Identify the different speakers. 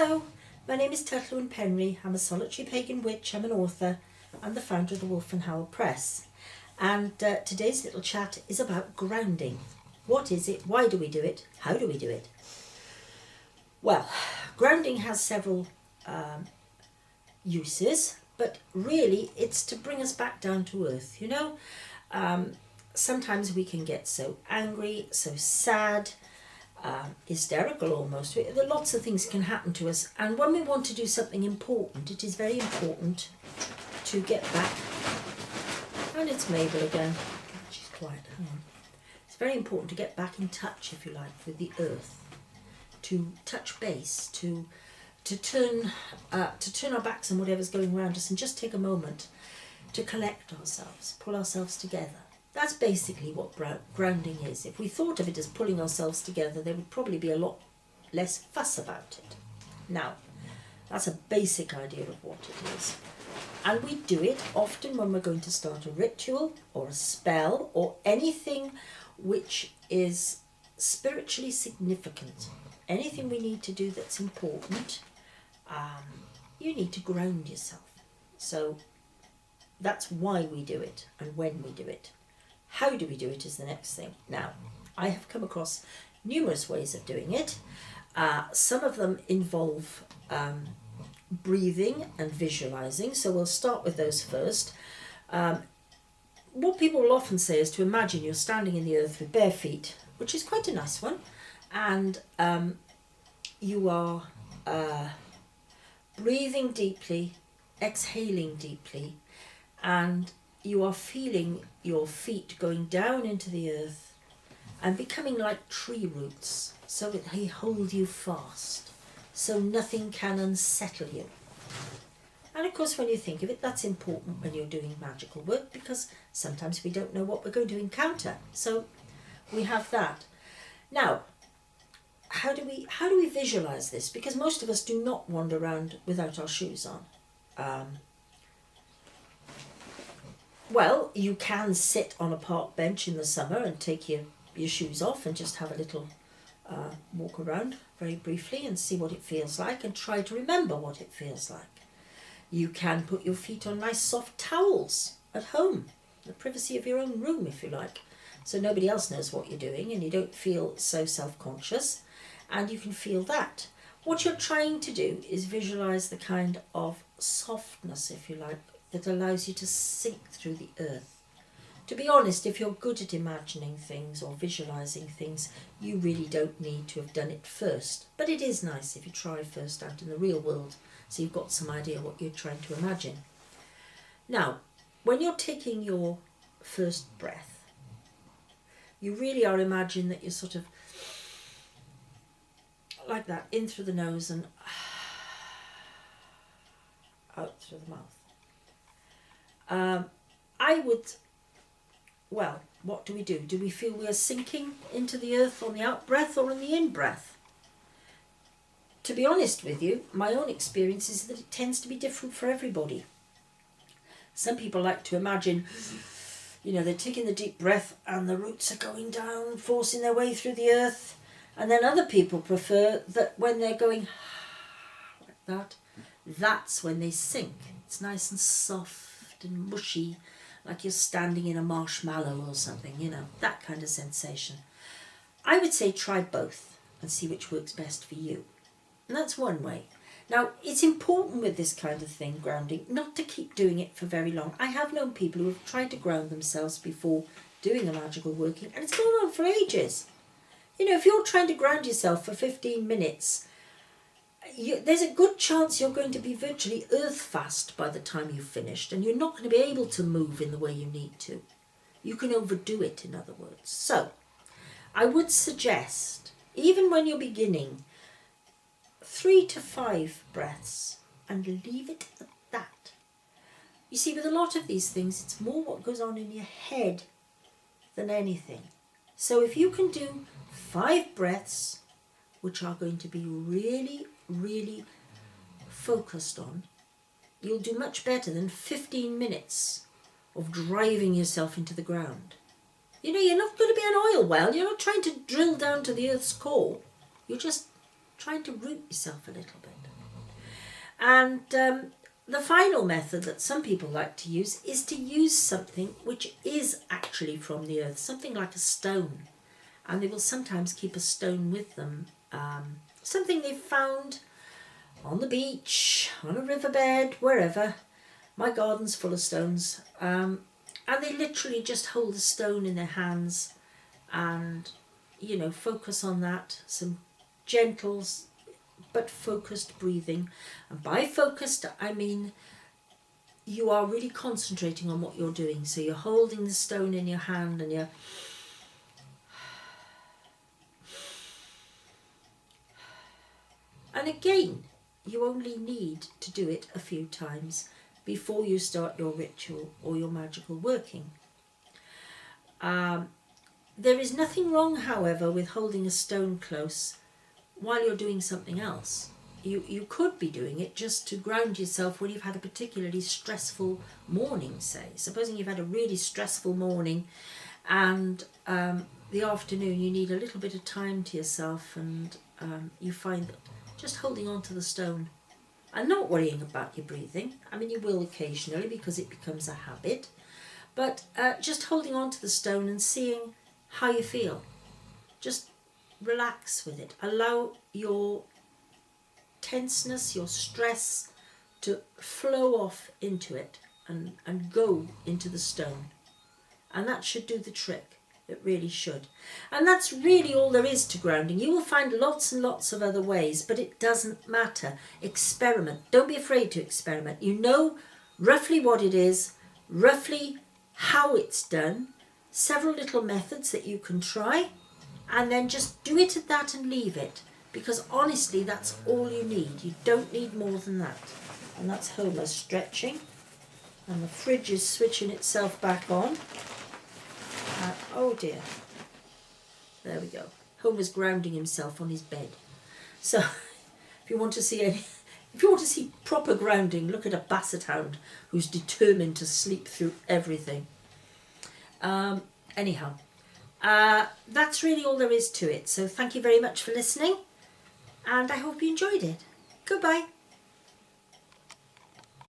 Speaker 1: Hello, my name is Tylluan. I'm a solitary pagan witch, I'm an author, and the founder of the Wolf and Howl Press. And today's little chat is about grounding. What is it? Why do we do it? How do we do it? Well, grounding has several uses, but really it's to bring us back down to earth, you know? Sometimes we can get so angry, so sad, hysterical almost. Lots of things can happen to us, and when we want to do something important, it is very important to get back. And it's Mabel again. She's quiet. Hang on. It's very important to get back in touch, if you like, with the earth, to touch base, to turn our backs on whatever's going around us, and just take a moment to collect ourselves, pull ourselves together. That's basically what grounding is. If we thought of it as pulling ourselves together, there would probably be a lot less fuss about it. Now, that's a basic idea of what it is. And we do it often when we're going to start a ritual or a spell or anything which is spiritually significant. Anything we need to do that's important, you need to ground yourself. So that's why we do it and when we do it. How do we do it is the next thing. Now, I have come across numerous ways of doing it. Some of them involve breathing and visualizing, so we'll start with those first. What people will often say is to imagine you're standing in the earth with bare feet, which is quite a nice one, and you are breathing deeply, exhaling deeply, and you are feeling your feet going down into the earth and becoming like tree roots, so that they hold you fast, so nothing can unsettle you. And of course, when you think of it, that's important when you're doing magical work, because sometimes we don't know what we're going to encounter. So we have that. Now, how do we visualize this? Because most of us do not wander around without our shoes on. Well, you can sit on a park bench in the summer and take your shoes off and just have a little walk around very briefly and see what it feels like and try to remember what it feels like. You can put your feet on nice soft towels at home, the privacy of your own room if you like, so nobody else knows what you're doing and you don't feel so self-conscious, and you can feel that. What you're trying to do is visualize the kind of softness, if you like, that allows you to sink through the earth. To be honest, if you're good at imagining things or visualizing things, you really don't need to have done it first. But it is nice if you try first out in the real world, so you've got some idea what you're trying to imagine. Now, when you're taking your first breath, you really are imagining that you're sort of like that, in through the nose and out through the mouth. What do we do? Do we feel we are sinking into the earth on the out breath or on the in breath? To be honest with you, my own experience is that it tends to be different for everybody. Some people like to imagine, they're taking the deep breath and the roots are going down, forcing their way through the earth. And then other people prefer that when they're going like that, that's when they sink. It's nice and soft and mushy, like you're standing in a marshmallow or something, that kind of sensation. I would say try both and see which works best for you. And that's one way. Now, it's important with this kind of thing, grounding, not to keep doing it for very long. I have known people who have tried to ground themselves before doing a magical working, and it's going on for ages. If you're trying to ground yourself for 15 minutes, there's a good chance you're going to be virtually earth fast by the time you've finished, and you're not going to be able to move in the way you need to. You can overdo it, in other words. So, I would suggest, even when you're beginning, 3 to 5 breaths, and leave it at that. You see, with a lot of these things, it's more what goes on in your head than anything. So if you can do 5 breaths, which are going to be really, really focused on, you'll do much better than 15 minutes of driving yourself into the ground. You're not going to be an oil well. You're not trying to drill down to the earth's core. You're just trying to root yourself a little bit. And the final method that some people like to use is to use something which is actually from the earth, something like a stone. And they will sometimes keep a stone with them, something they've found on the beach, on a riverbed, wherever. My garden's full of stones. And they literally just hold the stone in their hands and, you know, focus on that. Some gentle but focused breathing. And by focused, I mean you are really concentrating on what you're doing. So you're holding the stone in your hand and you're... And again, you only need to do it a few times before you start your ritual or your magical working. There is nothing wrong, however, with holding a stone close while you're doing something else. You could be doing it just to ground yourself when you've had a particularly stressful morning, say. Supposing you've had a really stressful morning and the afternoon you need a little bit of time to yourself, and you find that just holding on to the stone and not worrying about your breathing. I mean, you will occasionally because it becomes a habit, but just holding on to the stone and seeing how you feel. Just relax with it. Allow your tenseness, your stress to flow off into it and go into the stone. And that should do the trick. It really should. And that's really all there is to grounding. You will find lots and lots of other ways, but it doesn't matter. Experiment. Don't be afraid to experiment. You know roughly what it is, roughly how it's done, several little methods that you can try, and then just do it at that and leave it. Because honestly, that's all you need. You don't need more than that. And that's Homer stretching. And the fridge is switching itself back on. Oh dear. There we go. Homer's grounding himself on his bed. So if you want to see proper grounding, look at a basset hound who's determined to sleep through everything. Anyhow, that's really all there is to it. So thank you very much for listening, and I hope you enjoyed it. Goodbye.